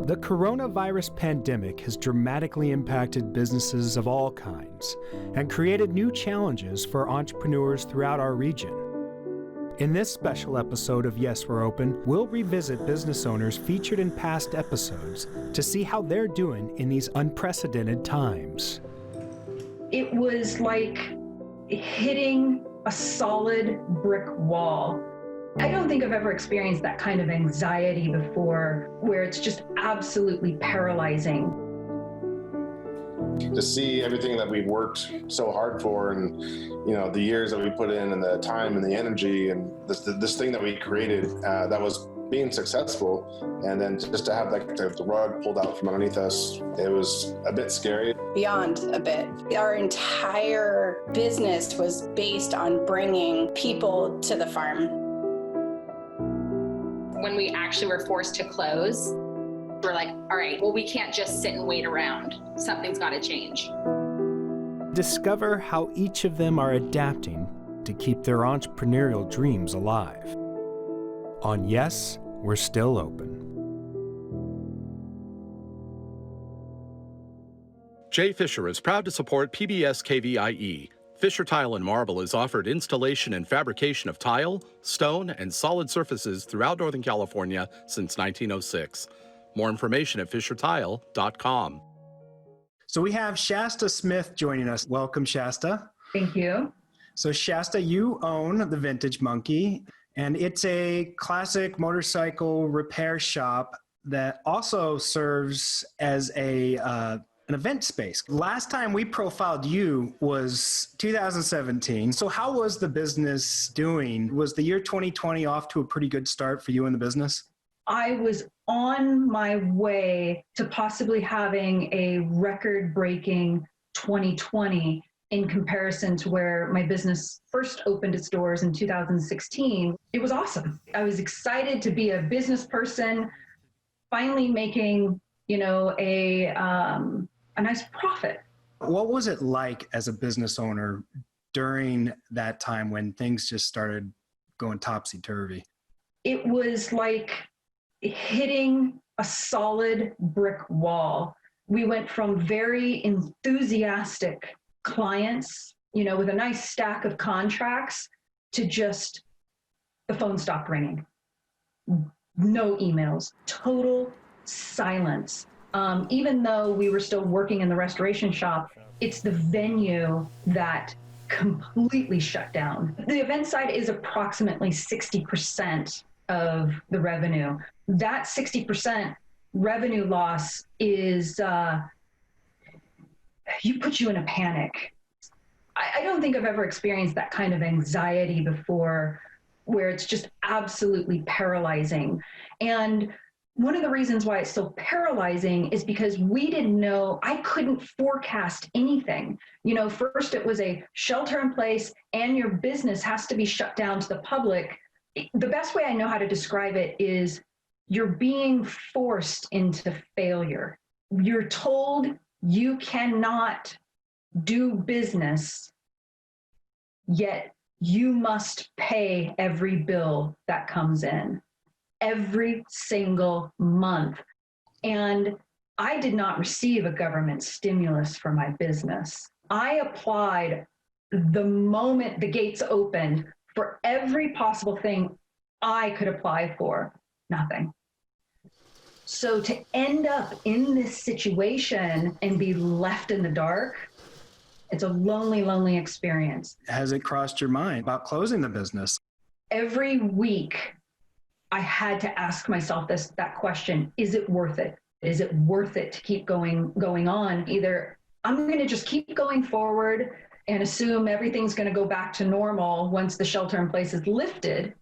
The coronavirus pandemic has dramatically impacted businesses of all kinds and created new challenges for entrepreneurs throughout our region. In this special episode of Yes, We're Open, we'll revisit business owners featured in past episodes to see how they're doing in these unprecedented times. It was like hitting a solid brick wall. I don't think I've ever experienced that kind of anxiety before, where it's just absolutely paralyzing. To see everything that we've worked so hard for, and the years that we put in, and the time and the energy, and this thing that we created that was being successful, and then just to have the rug pulled out from underneath us, it was a bit scary. Beyond a bit. Our entire business was based on bringing people to the farm. When we actually were forced to close, we're like, all right, well, we can't just sit and wait around. Something's got to change. Discover how each of them are adapting to keep their entrepreneurial dreams alive. On Yes, We're Still Open. Jay Fisher is proud to support PBS KVIE. Fisher Tile and Marble is offered installation and fabrication of tile, stone, and solid surfaces throughout Northern California since 1906. More information at fishertile.com. So we have Sasha Smith joining us. Welcome, Shasta. Thank you. So Shasta, you own the Vintage Monkey, and it's a classic motorcycle repair shop that also serves as an event space. Last time we profiled you was 2017. So how was the business doing? Was the year 2020 off to a pretty good start for you in the business? I was on my way to possibly having a record-breaking 2020 in comparison to where my business first opened its doors in 2016. It was awesome. I was excited to be a business person, finally making, a nice profit. What was it like as a business owner during that time when things just started going topsy-turvy? It was like hitting a solid brick wall. We went from very enthusiastic clients, with a nice stack of contracts, to just the phone stopped ringing. No emails, total silence. Even though we were still working in the restoration shop, it's the venue that completely shut down. The event side is approximately 60% of the revenue. That 60% revenue loss is, puts you in a panic. I don't think I've ever experienced that kind of anxiety before, where it's just absolutely paralyzing. And one of the reasons why it's so paralyzing is because we didn't know, I couldn't forecast anything. First it was a shelter in place and your business has to be shut down to the public. The best way I know how to describe it is you're being forced into failure. You're told you cannot do business, yet you must pay every bill that comes in. Every single month. And I did not receive a government stimulus for my business. I applied the moment the gates opened for every possible thing I could apply for. Nothing. So to end up in this situation and be left in the dark, it's a lonely, lonely experience. Has it crossed your mind about closing the business? Every week, I had to ask myself that question: is it worth it? Is it worth it to keep going on? Either I'm going to just keep going forward and assume everything's going to go back to normal once the shelter in place is lifted,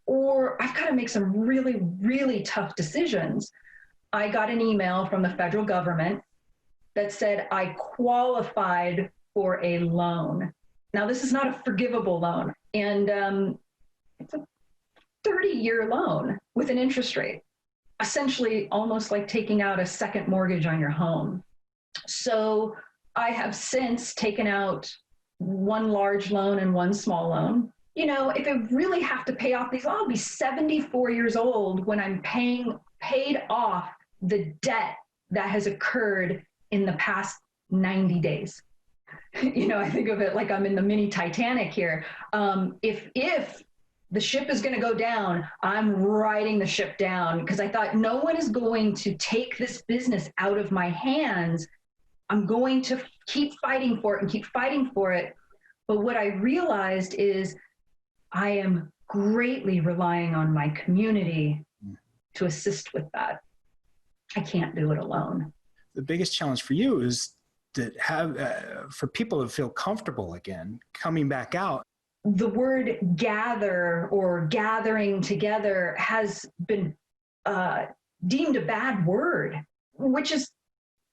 or I've got to make some really, really tough decisions. I got an email from the federal government that said I qualified for a loan. Now, this is not a forgivable loan, and it's a 30-year loan with an interest rate, essentially almost like taking out a second mortgage on your home. So I have since taken out one large loan and one small loan. If I really have to pay off these, I'll be 74 years old when I'm paid off the debt that has occurred in the past 90 days. I think of it like I'm in the mini Titanic here. If the ship is going to go down, I'm riding the ship down, because I thought no one is going to take this business out of my hands. I'm going to keep fighting for it and keep fighting for it. But what I realized is I am greatly relying on my community to assist with that. I can't do it alone. The biggest challenge for you is to have, for people to feel comfortable again, coming back out. The word gather or gathering together has been deemed a bad word, which is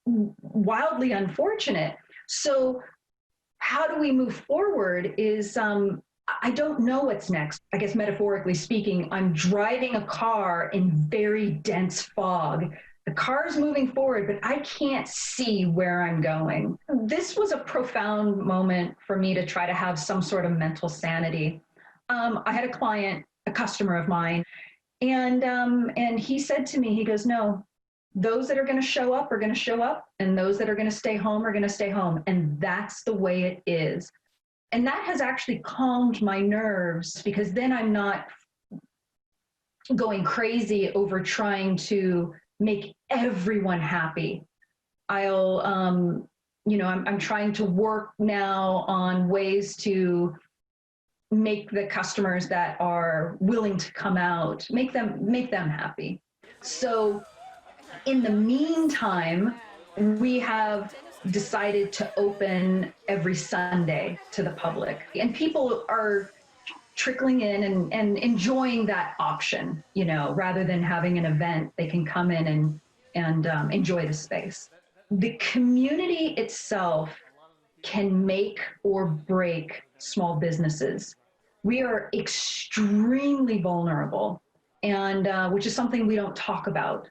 wildly unfortunate. So how do we move forward is, I don't know what's next. I guess metaphorically speaking, I'm driving a car in very dense fog. The car's moving forward, but I can't see where I'm going. This was a profound moment for me to try to have some sort of mental sanity. I had a client, a customer of mine, and he said to me, he goes, no, those that are going to show up are going to show up, and those that are going to stay home are going to stay home. And that's the way it is. And that has actually calmed my nerves, because then I'm not going crazy over trying to make everyone happy. I'm trying to work now on ways to make the customers that are willing to come out, make them happy. So in the meantime, we have decided to open every Sunday to the public, and people are trickling in and enjoying that option, rather than having an event. They can come in and enjoy the space. The community itself can make or break small businesses. We are extremely vulnerable, and which is something we don't talk about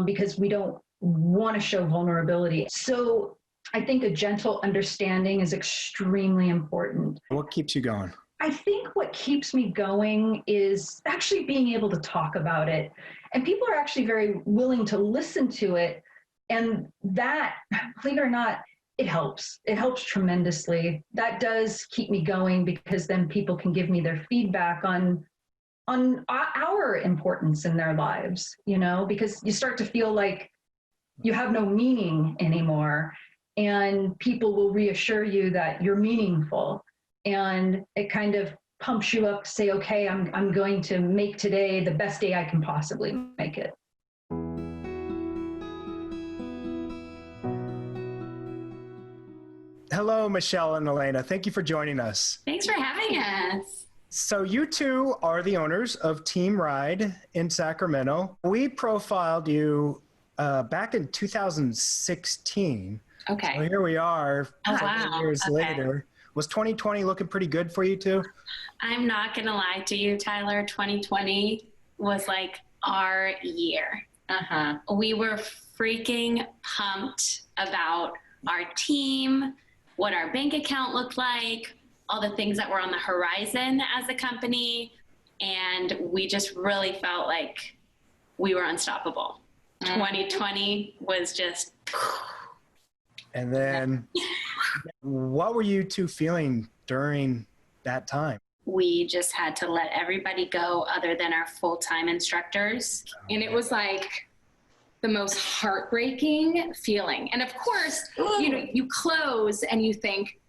because we don't want to show vulnerability. So I think a gentle understanding is extremely important. What keeps you going? I think what keeps me going is actually being able to talk about it. And people are actually very willing to listen to it. And that, believe it or not, it helps. It helps tremendously. That does keep me going, because then people can give me their feedback on our importance in their lives, because you start to feel like you have no meaning anymore. And people will reassure you that you're meaningful. And it kind of pumps you up to say, okay, I'm going to make today the best day I can possibly make it. Hello, Michelle and Elena. Thank you for joining us. Thanks for having us. So you two are the owners of TEAMride in Sacramento. We profiled you back in 2016. Okay. So here we are, Oh, 7 wow. years Okay. later. Was 2020 looking pretty good for you two? I'm not going to lie to you, Tyler. 2020 was like our year. We were freaking pumped about our team, what our bank account looked like, all the things that were on the horizon as a company. And we just really felt like we were unstoppable. 2020 was just... And then what were you two feeling during that time? We just had to let everybody go other than our full-time instructors. And it was like the most heartbreaking feeling. And of course, you close and you think,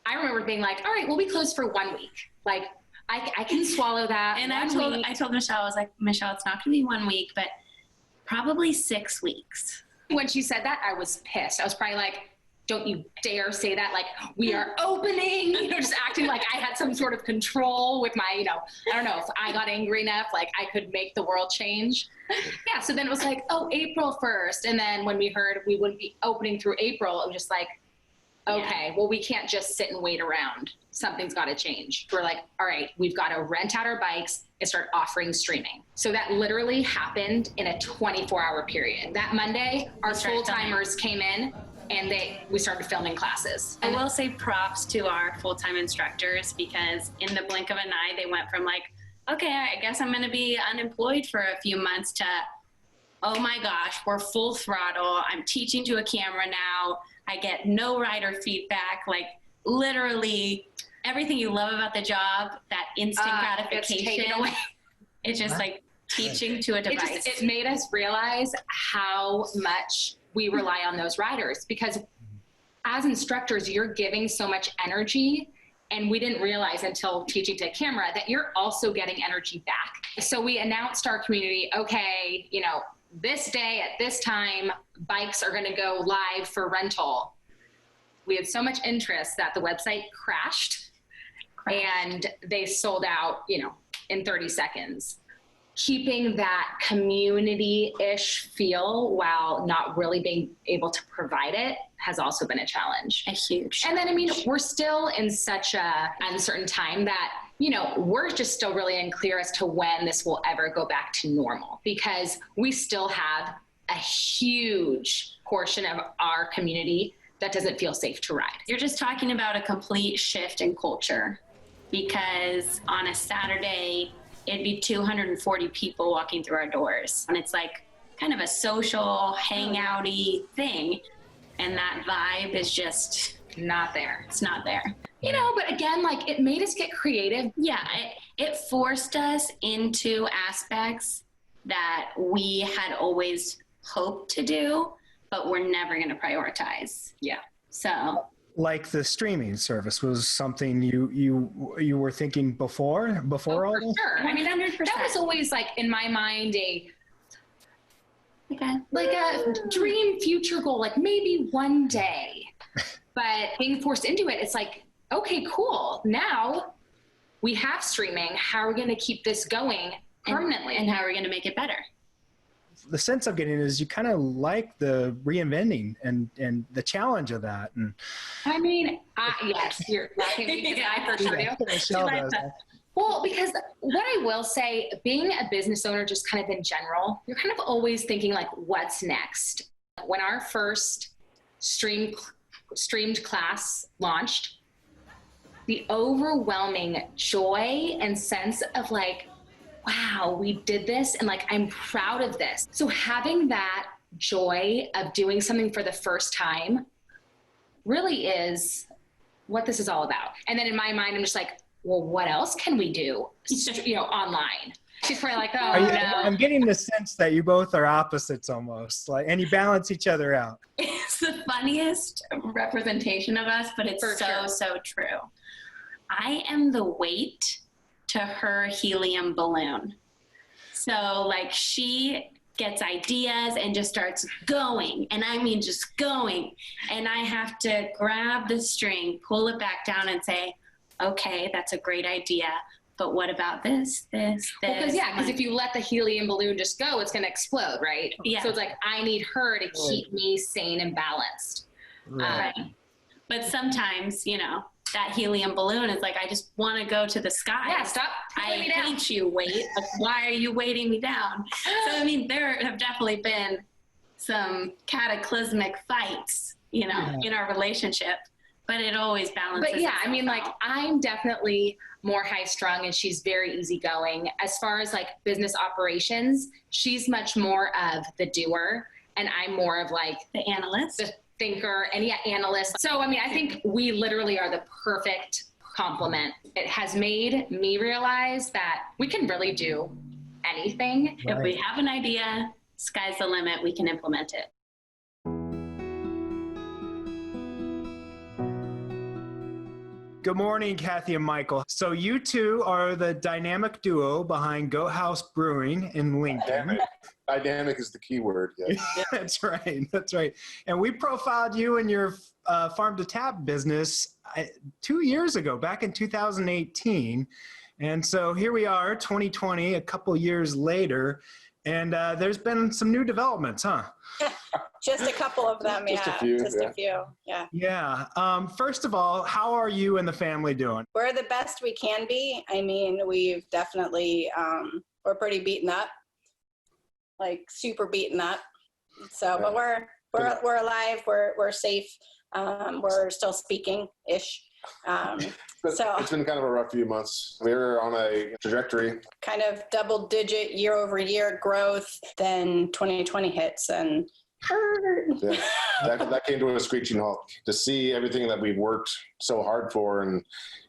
I remember being like, all right, well, we closed for 1 week. Like, I can swallow that. And I told Michelle, I was like, Michelle, it's not gonna be 1 week, but probably 6 weeks. When she said that, I was pissed. I was probably like, don't you dare say that. Like, we are opening, just acting like I had some sort of control with my, I don't know, if I got angry enough, like I could make the world change. Yeah, so then it was like, oh, April 1st. And then when we heard we wouldn't be opening through April, it was just like, okay, well, we can't just sit and wait around. Something's got to change. We're like, all right, we've got to rent out our bikes and start offering streaming. So that literally happened in a 24-hour period. That Monday, our full-timers came in and we started filming classes. I will say props to our full-time instructors, because in the blink of an eye, they went from like, okay, I guess I'm going to be unemployed for a few months to, oh my gosh, we're full throttle. I'm teaching to a camera now. I get no rider feedback. Like literally everything you love about the job, that instant gratification, taken away. It's just like teaching to a device. It made us realize how much we rely on those riders, because as instructors, you're giving so much energy, and we didn't realize until teaching to camera that you're also getting energy back. So we announced our community, okay, you know, this day at this time, bikes are going to go live for rental. We had so much interest that the website crashed and they sold out, you know, in 30 seconds. Keeping that community-ish feel while not really being able to provide it has also been a challenge. A huge. And then, I mean, we're still in such a uncertain time that, you know, we're just still really unclear as to when this will ever go back to normal, because we still have a huge portion of our community that doesn't feel safe to ride. You're just talking about a complete shift in culture, because on a Saturday, it'd be 240 people walking through our doors. And it's like kind of a social, hangouty thing. And that vibe is just not there. It's not there. You know, but again, like it made us get creative. Yeah, it forced us into aspects that we had always hoped to do, but we're never going to prioritize. Yeah. So. Like the streaming service was something you were thinking before all this? For sure. I mean, 100%. that was always like in my mind Okay. like a dream future goal, like maybe one day. But being forced into it, it's like, okay, cool. Now we have streaming. How are we going to keep this going permanently? And how are we going to make it better? The sense I'm getting is you kind of like the reinventing and the challenge of that. And I mean, yes, you're laughing because I for sure do. Michelle does. Well, because what I will say, being a business owner, just kind of in general, you're kind of always thinking like, what's next? When our first streamed class launched, the overwhelming joy and sense of like, wow, we did this, and like, I'm proud of this. So having that joy of doing something for the first time really is what this is all about. And then in my mind, I'm just like, well, what else can we do, you know, online? She's probably like, oh, no. I'm getting the sense that you both are opposites almost, like, and you balance each other out. It's the funniest representation of us, but it's so true. I am the weight to her helium balloon. So like she gets ideas and just starts going, and I mean just going, and I have to grab the string, pull it back down and say, okay, that's a great idea, but what about this? Because if you let the helium balloon just go, it's going to explode, right? Yeah. So it's like, I need her to keep me sane and balanced. Right. But sometimes, you know, that helium balloon is like, I just want to go to the sky. Yeah, stop. I hate you, weight. Like, why are you weighting me down? So, I mean, there have definitely been some cataclysmic fights, you know, in our relationship, but it always balances. But yeah, I mean, like, I'm definitely more high strung and she's very easygoing. As far as like business operations, she's much more of the doer and I'm more of like the analyst. The thinker and analyst. So, I mean, I think we literally are the perfect complement. It has made me realize that we can really do anything. Right. If we have an idea, sky's the limit, we can implement it. Good morning, Kathy and Michael. So you two are the dynamic duo behind Goathouse Brewing in Lincoln. Dynamic is the key word. Yes. That's right. That's right. And we profiled you in your farm to tap business 2 years ago, back in 2018. And so here we are, 2020, a couple years later, and there's been some new developments, huh? Just a couple of them, Just a few, yeah. Yeah. First of all, how are you and the family doing? We're the best we can be. I mean, we've definitely, we're pretty beaten up, like super beaten up. So, but we're alive. We're safe. We're still speaking-ish. It's been kind of a rough few months. We were on a trajectory. Kind of double-digit year-over-year growth. Then 2020 hits and yeah, that came to a screeching halt. To see everything that we've worked so hard for, and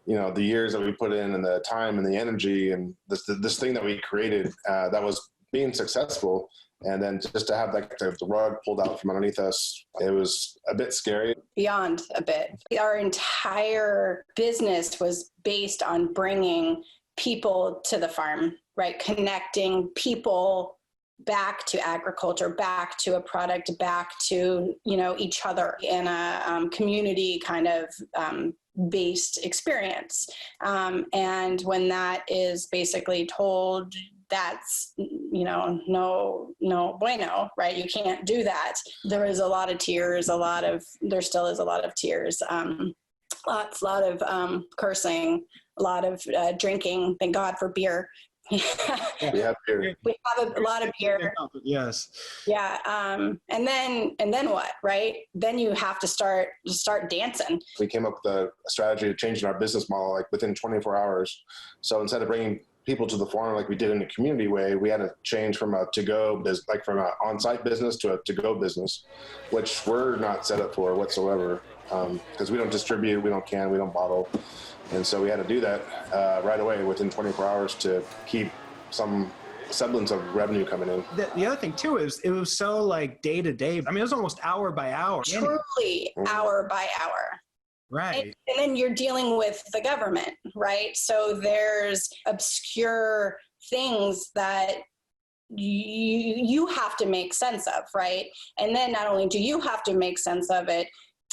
the years that we put in, and the time and the energy, and this thing that we created that was being successful, and then just to have the rug pulled out from underneath us, it was a bit scary. Beyond a bit. Our entire business was based on bringing people to the farm, right? Connecting people back to agriculture, back to a product, back to, each other in a community kind of based experience. And when that is basically told, that's, no bueno, right? You can't do that. There is a lot of tears, there still is a lot of tears, lot of cursing, a lot of drinking, thank God for beer. We have beer. We have a lot of beer. Yes. Yeah. And then what, right? Then you have to start dancing. We came up with a strategy of changing our business model like within 24 hours. So instead of bringing people to the farm like we did in a community way, we had to change from a to-go business, like from an on-site business to a to-go business, which we're not set up for whatsoever, because we don't distribute, we don't can, we don't bottle. And so we had to do that right away within 24 hours to keep some semblance of revenue coming in. The other thing too is it was so like day to day. I mean, it was almost hour by hour. Truly hour by hour. Right. And then you're dealing with the government, right? So there's obscure things that you have to make sense of, right? And then not only do you have to make sense of it,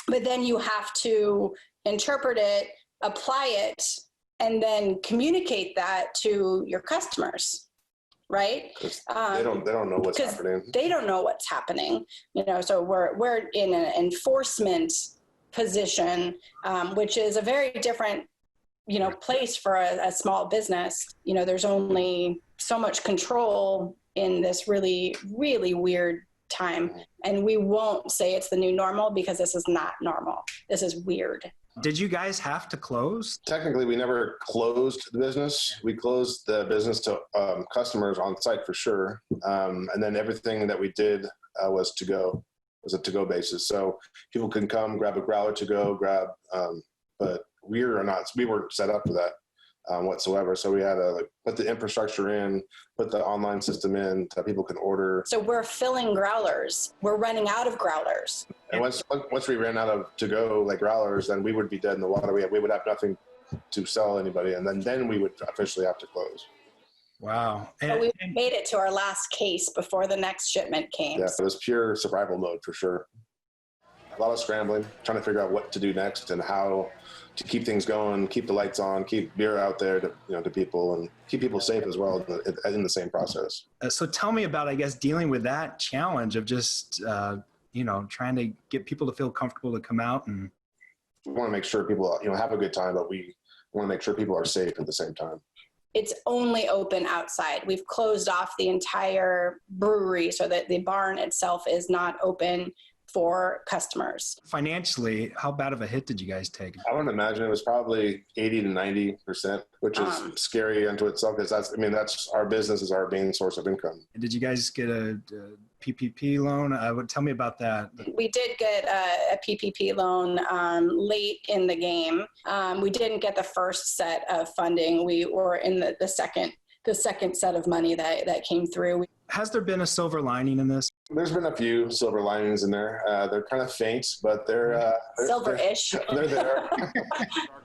but then you have to interpret it, apply it, and then communicate that to your customers, right? They don't know what's happening. They don't know what's happening, so we're in an enforcement position, which is a very different, place for a small business. There's only so much control in this really, really weird time. And we won't say it's the new normal because this is not normal. This is weird. Did you guys have to close? Technically, we never closed the business. We closed the business to customers on site for sure. And then everything that we did was to go. It was a to-go basis. So people can come, grab a growler to go, but we weren't set up for that whatsoever. So we had to put the infrastructure in, put the online system in that people can order. So we're filling growlers. We're running out of growlers. And once we ran out of to-go growlers, then we would be dead in the water. We would have nothing to sell anybody, and then we would officially have to close. Wow. So we made it to our last case before the next shipment came. Yeah, it was pure survival mode for sure. A lot of scrambling, trying to figure out what to do next and how to keep things going, keep the lights on, keep beer out there to people, and keep people safe as well in the same process. So tell me about, I guess, dealing with that challenge of just, trying to get people to feel comfortable to come out. And we want to make sure people, have a good time, but we want to make sure people are safe at the same time. It's only open outside. We've closed off the entire brewery so that the barn itself is not open for customers. Financially, how bad of a hit did you guys take? I would imagine it was probably 80 to 90%, which is scary unto itself, because that's our business is our main source of income. Did you guys get a PPP loan? Tell me about that. We did get a PPP loan late in the game. We didn't get the first set of funding. We were in the second set of money that came through. Has there been a silver lining in this? There's been a few silver linings in there. They're kind of faint, but they're silver-ish. They're there.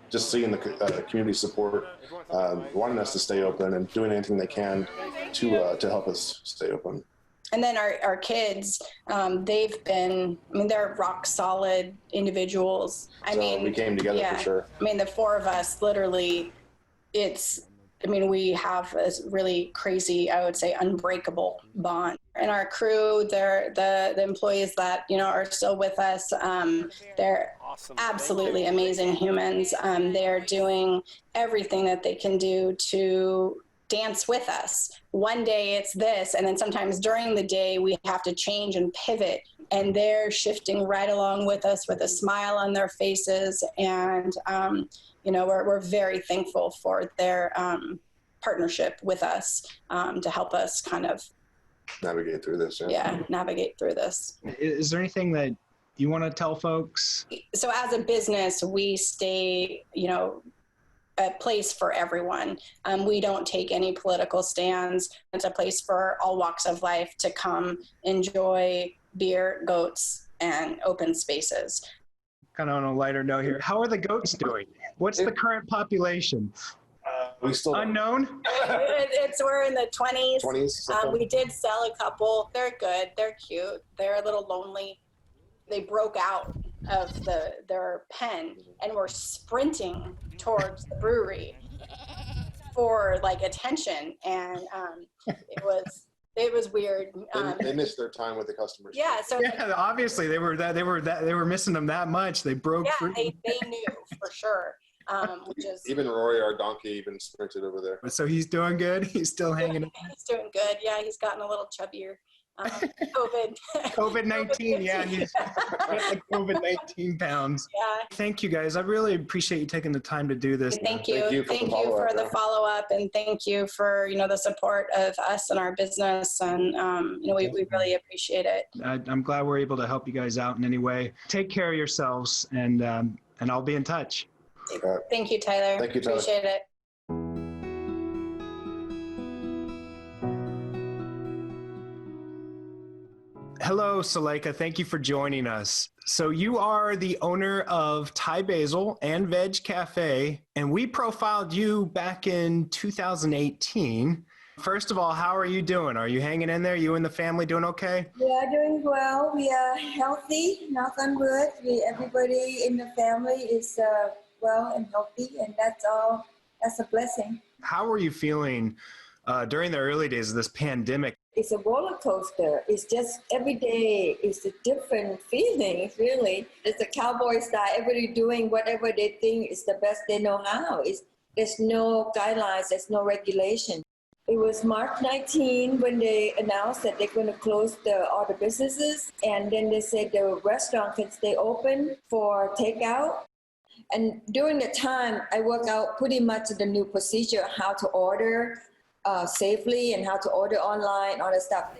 Just seeing the community support, wanting us to stay open and doing anything they can to help us stay open. And then our kids, they're rock solid individuals. We came together for sure. The four of us, literally, we have this really crazy, I would say, unbreakable bond. And our crew, they're the employees that, are still with us. They're absolutely amazing humans. They're doing everything that they can do to dance with us. One day it's this, and then sometimes during the day we have to change and pivot and they're shifting right along with us with a smile on their faces. And, we're very thankful for their partnership with us to help us kind of navigate through this. Navigate through this. Is there anything that you want to tell folks? So as a business, we stay, a place for everyone. We don't take any political stands. It's a place for all walks of life to come enjoy beer, goats, and open spaces. Kind of on a lighter note here, how are the goats doing? What's the current population? We still unknown. We're in the 20s. 20s. We did sell a couple. They're good. They're cute. They're a little lonely. They broke out of their pen and were sprinting towards the brewery for like attention, and it was weird. They missed their time with the customers. Yeah. So Obviously they were missing them that much. They broke through. They knew for sure. Which is even Rory, our donkey, even sprinted over there. So he's doing good. He's still hanging in. He's doing good. Yeah, he's gotten a little chubbier. COVID-19. Yeah, he's like COVID-19 pounds. Yeah. Thank you guys. I really appreciate you taking the time to do this. Thank you for the follow-up, and thank you for the support of us and our business, and we really appreciate it. I'm glad we're able to help you guys out in any way. Take care of yourselves, and I'll be in touch. Thank you, Tyler. Thank you, Tyler. Appreciate it. Hello, Suleika. Thank you for joining us. So you are the owner of Thai Basil and Veg Cafe, and we profiled you back in 2018. First of all, how are you doing? Are you hanging in there? You and the family doing okay? We are doing well. We are healthy, knock on wood. Everybody in the family is well and healthy, and that's all. That's a blessing. How are you feeling during the early days of this pandemic? It's a roller coaster. It's just every day is a different feeling, really. It's a cowboy style. Everybody doing whatever they think is the best they know how. There's no guidelines. There's no regulation. It was March 19 when they announced that they're going to close all the businesses. And then they said the restaurant can stay open for takeout. And during the time, I worked out pretty much the new procedure, how to order safely and how to order online, all that stuff.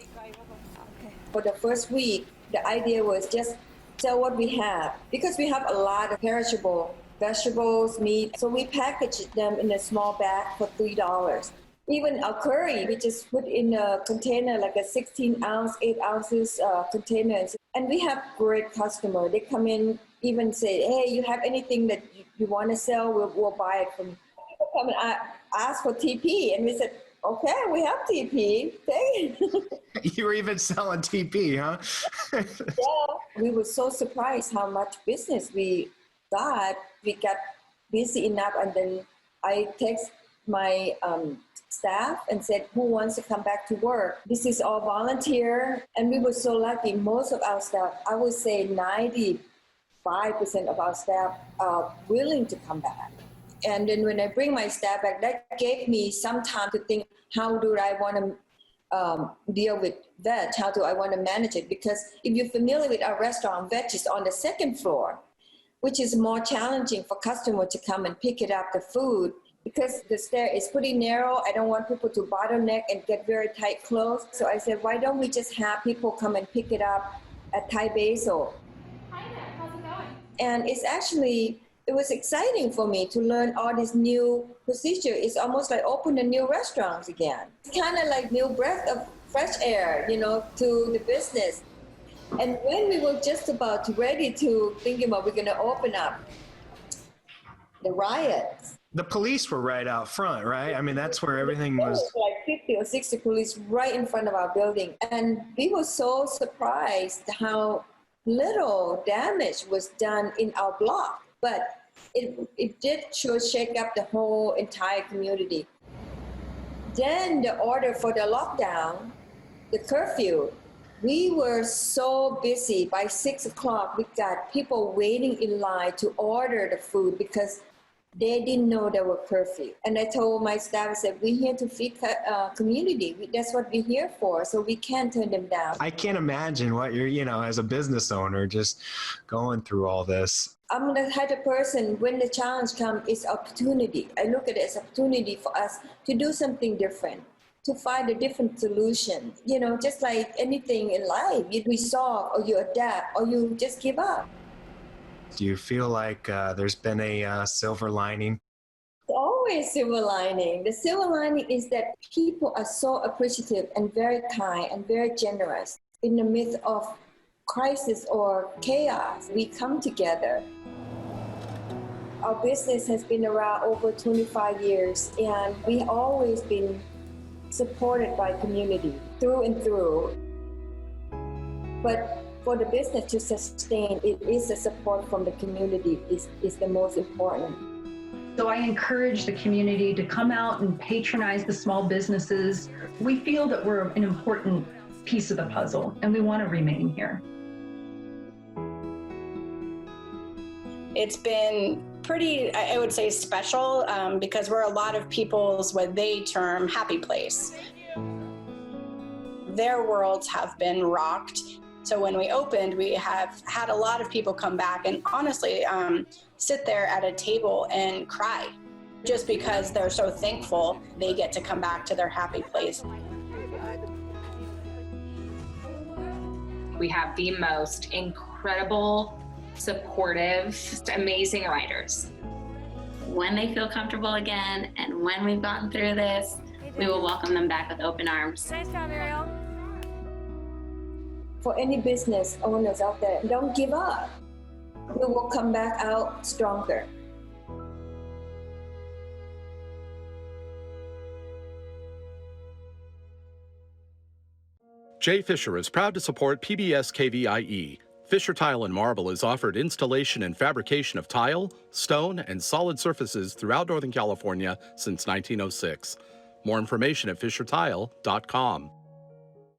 For the first week, the idea was just sell what we have, because we have a lot of perishable vegetables, meat. So we packaged them in a small bag for $3. Even our curry, we just put in a container, like a 16-ounce, 8 ounces containers. And we have great customers. They come in, even say, hey, you have anything that you want to sell, we'll buy it from you. People come and ask for TP, and we said, okay, we have TP. You were even selling TP, huh? Yeah, we were so surprised how much business we got. We got busy enough, and then I text my staff and said, who wants to come back to work? This is all volunteer, and we were so lucky. Most of our staff, I would say 95% of our staff are willing to come back. And then when I bring my staff back, that gave me some time to think, how do I want to deal with veg? How do I want to manage it? Because if you're familiar with our restaurant, veg is on the second floor, which is more challenging for customers to come and pick it up, the food, because the stair is pretty narrow. I don't want people to bottleneck and get very tight closed. So I said, why don't we just have people come and pick it up at Thai Basil? Hi there, how's it going? And it was exciting for me to learn all this new procedure. It's almost like open a new restaurants again. It's kind of like new breath of fresh air, to the business. And when we were just about ready to think about we're going to open up, the riots. The police were right out front, right? I mean, that's where everything was. Like 50 or 60 police right in front of our building. And we were so surprised how little damage was done in our block. But it did shake up the whole entire community. Then the order for the lockdown, the curfew, we were so busy. By 6 o'clock, we got people waiting in line to order the food because They didn't know they were perfect. And I told my staff, I said, we're here to feed community. That's what we're here for. So we can't turn them down. I can't imagine what you're, as a business owner, just going through all this. I'm the type of person, when the challenge comes, it's opportunity. I look at it as opportunity for us to do something different, to find a different solution. Just like anything in life, you resolve or you adapt or you just give up. Do you feel like there's been a silver lining? Always silver lining. The silver lining is that people are so appreciative and very kind and very generous. In the midst of crisis or chaos, we come together. Our business has been around over 25 years, and we've always been supported by community through and through. But for the business to sustain, it is the support from the community is the most important. So I encourage the community to come out and patronize the small businesses. We feel that we're an important piece of the puzzle, and we want to remain here. It's been pretty, I would say, special because we're a lot of people's what they term happy place. Their worlds have been rocked. So when we opened, we have had a lot of people come back and honestly sit there at a table and cry just because they're so thankful they get to come back to their happy place. We have the most incredible, supportive, just amazing writers. When they feel comfortable again and when we've gotten through this, we will welcome them back with open arms. Nice job, Ariel. For any business owners out there, don't give up. We will come back out stronger. Jay Fisher is proud to support PBS KVIE. Fisher Tile and Marble has offered installation and fabrication of tile, stone, and solid surfaces throughout Northern California since 1906. More information at fishertile.com.